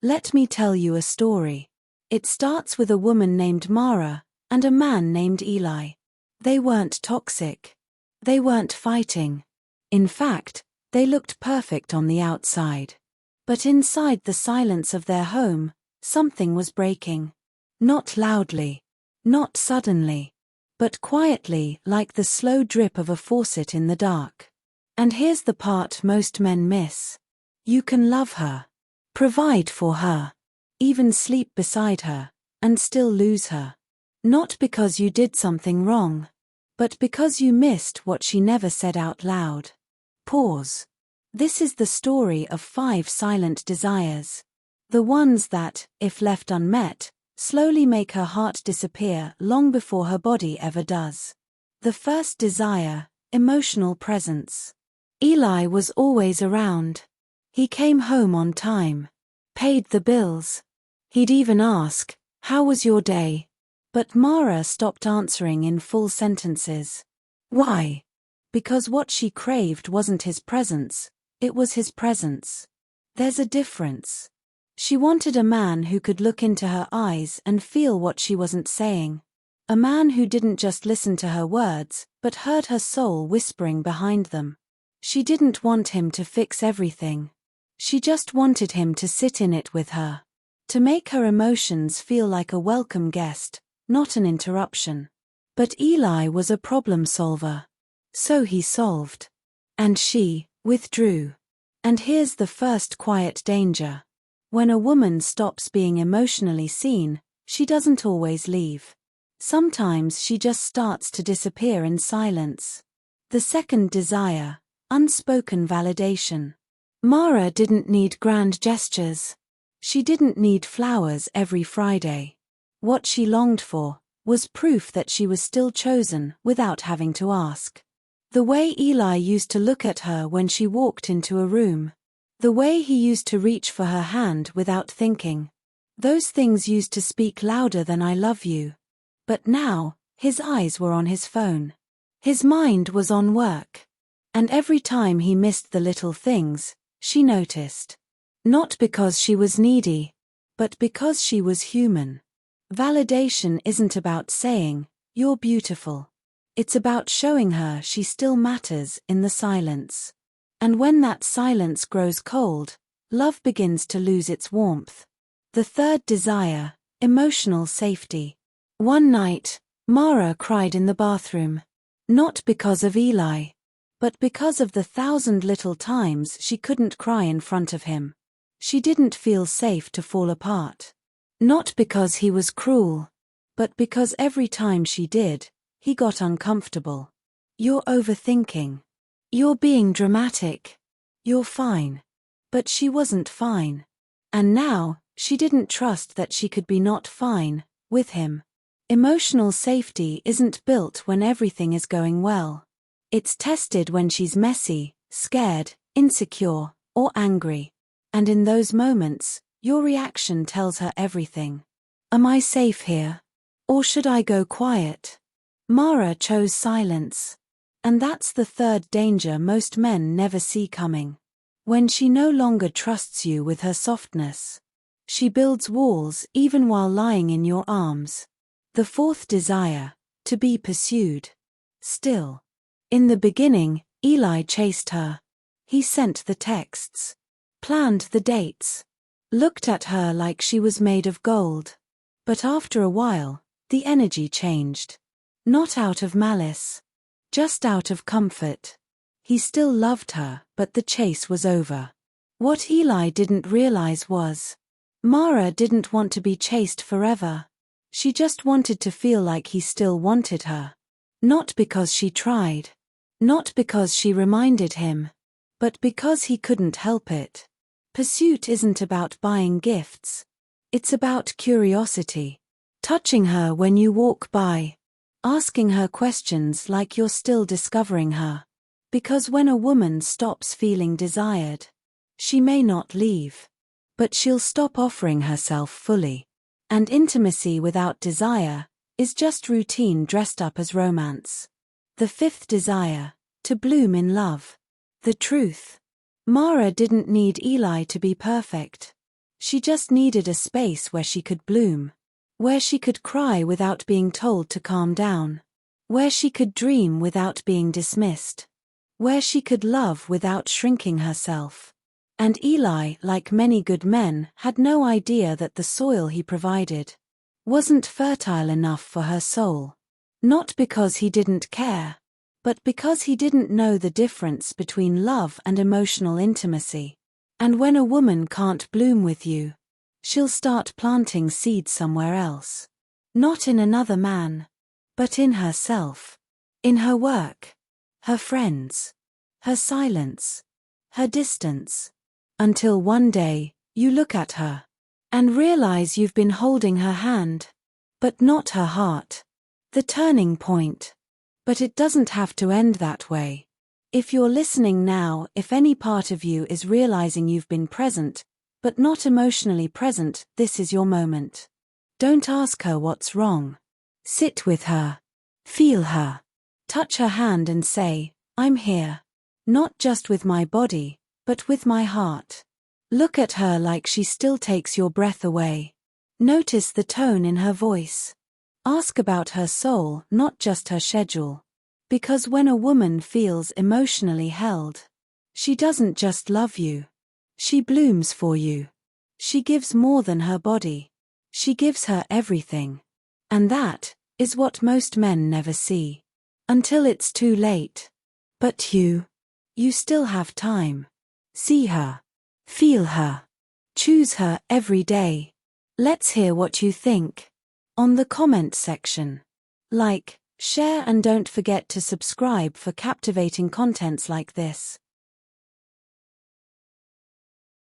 Let me tell you a story. It starts with a woman named Mara and a man named Eli. They weren't toxic. They weren't fighting. In fact, they looked perfect on the outside. But inside the silence of their home, something was breaking. Not loudly. Not suddenly. But quietly, like the slow drip of a faucet in the dark. And here's the part most men miss. You can love her. Provide for her. Even sleep beside her. And still lose her. Not because you did something wrong. But because you missed what she never said out loud. Pause. This is the story of 5 silent desires. The ones that, if left unmet, slowly make her heart disappear long before her body ever does. The first desire, emotional presence. Eli was always around. He came home on time. Paid the bills. He'd even ask, "How was your day?" But Mara stopped answering in full sentences. Why? Because what she craved wasn't his presence, it was his presence. There's a difference. She wanted a man who could look into her eyes and feel what she wasn't saying. A man who didn't just listen to her words, but heard her soul whispering behind them. She didn't want him to fix everything. She just wanted him to sit in it with her. To make her emotions feel like a welcome guest, not an interruption. But Eli was a problem solver. So he solved. And she withdrew. And here's the first quiet danger. When a woman stops being emotionally seen, she doesn't always leave. Sometimes she just starts to disappear in silence. The second desire, unspoken validation. Mara didn't need grand gestures. She didn't need flowers every Friday. What she longed for was proof that she was still chosen without having to ask. The way Eli used to look at her when she walked into a room. The way he used to reach for her hand without thinking. Those things used to speak louder than "I love you." But now, his eyes were on his phone. His mind was on work. And every time he missed the little things, she noticed. Not because she was needy, but because she was human. Validation isn't about saying, "You're beautiful." It's about showing her she still matters in the silence. And when that silence grows cold, love begins to lose its warmth. The third desire, emotional safety. One night, Mara cried in the bathroom. Not because of Eli, but because of the 1,000 little times she couldn't cry in front of him. She didn't feel safe to fall apart. Not because he was cruel, but because every time she did, he got uncomfortable. "You're overthinking. You're being dramatic. You're fine." But she wasn't fine. And now, she didn't trust that she could be not fine with him. Emotional safety isn't built when everything is going well. It's tested when she's messy, scared, insecure, or angry. And in those moments, your reaction tells her everything. Am I safe here? Or should I go quiet? Mara chose silence. And that's the third danger most men never see coming. When she no longer trusts you with her softness. She builds walls even while lying in your arms. The fourth desire, to be pursued. Still. In the beginning, Eli chased her. He sent the texts. Planned the dates. Looked at her like she was made of gold. But after a while, the energy changed. Not out of malice. Just out of comfort. He still loved her, but the chase was over. What Eli didn't realize was, Mara didn't want to be chased forever. She just wanted to feel like he still wanted her. Not because she tried. Not because she reminded him. But because he couldn't help it. Pursuit isn't about buying gifts. It's about curiosity. Touching her when you walk by. Asking her questions like you're still discovering her. Because when a woman stops feeling desired, she may not leave. But she'll stop offering herself fully. And intimacy without desire is just routine dressed up as romance. The fifth desire, to bloom in love. The truth. Mara didn't need Eli to be perfect. She just needed a space where she could bloom. Where she could cry without being told to calm down. Where she could dream without being dismissed. Where she could love without shrinking herself. And Eli, like many good men, had no idea that the soil he provided wasn't fertile enough for her soul. Not because he didn't care, but because he didn't know the difference between love and emotional intimacy. And when a woman can't bloom with you, she'll start planting seeds somewhere else. Not in another man, but in herself. In her work, her friends, her silence, her distance. Until one day, you look at her and realize you've been holding her hand, but not her heart. The turning point. But it doesn't have to end that way. If you're listening now, if any part of you is realizing you've been present, but not emotionally present, this is your moment. Don't ask her what's wrong. Sit with her. Feel her. Touch her hand and say, I'm here. Not just with my body, but with my heart. Look at her like she still takes your breath away. Notice the tone in her voice. Ask about her soul, not just her schedule. Because when a woman feels emotionally held, she doesn't just love you. She blooms for you. She gives more than her body. She gives her everything. And that is what most men never see. Until it's too late. But you still have time. See her. Feel her. Choose her every day. Let's hear what you think. On the comment section. Like, share and don't forget to subscribe for captivating contents like this.